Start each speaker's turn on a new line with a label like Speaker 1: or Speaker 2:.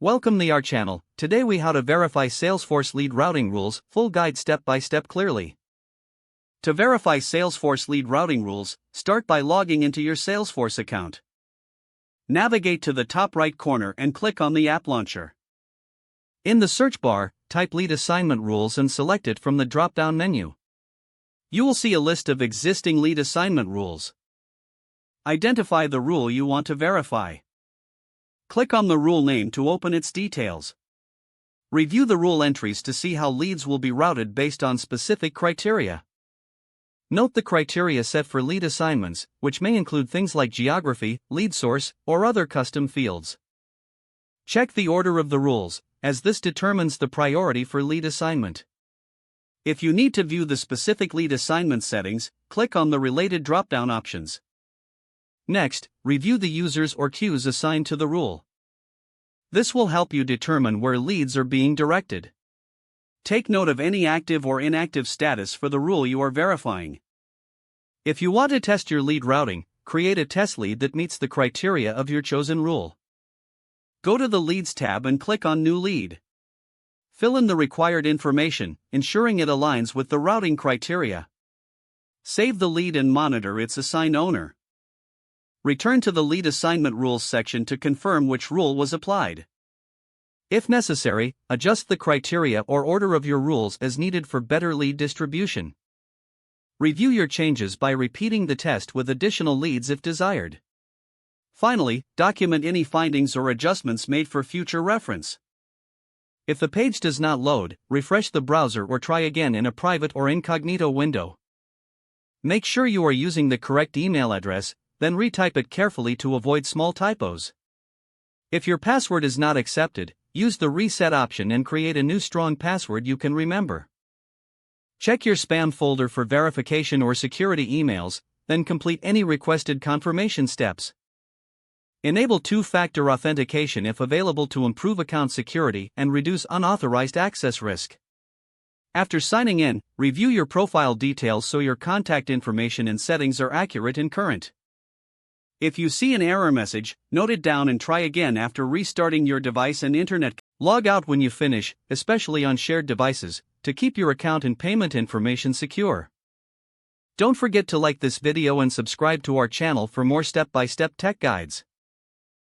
Speaker 1: Welcome to our channel. Today we how to verify Salesforce lead routing rules, full guide step by step clearly. To verify Salesforce lead routing rules, start by logging into your Salesforce account. Navigate to the top right corner and click on the app launcher. In the search bar, type lead assignment rules and select it from the drop-down menu. You will see a list of existing lead assignment rules. Identify the rule you want to verify. Click on the rule name to open its details. Review the rule entries to see how leads will be routed based on specific criteria. Note the criteria set for lead assignments, which may include things like geography, lead source, or other custom fields. Check the order of the rules, as this determines the priority for lead assignment. If you need to view the specific lead assignment settings, click on the related drop-down options. Next, review the users or queues assigned to the rule. This will help you determine where leads are being directed. Take note of any active or inactive status for the rule you are verifying. If you want to test your lead routing, create a test lead that meets the criteria of your chosen rule. Go to the Leads tab and click on New Lead. Fill in the required information, ensuring it aligns with the routing criteria. Save the lead and monitor its assigned owner. Return to the Lead Assignment Rules section to confirm which rule was applied. If necessary, adjust the criteria or order of your rules as needed for better lead distribution. Review your changes by repeating the test with additional leads if desired. Finally, document any findings or adjustments made for future reference. If the page does not load, refresh the browser or try again in a private or incognito window. Make sure you are using the correct email address, then retype it carefully to avoid small typos. If your password is not accepted, use the reset option and create a new strong password you can remember. Check your spam folder for verification or security emails, then complete any requested confirmation steps. Enable two-factor authentication if available to improve account security and reduce unauthorized access risk. After signing in, review your profile details so your contact information and settings are accurate and current. If you see an error message, note it down and try again after restarting your device and internet. Log out when you finish, especially on shared devices, to keep your account and payment information secure. Don't forget to like this video and subscribe to our channel for more step-by-step tech guides.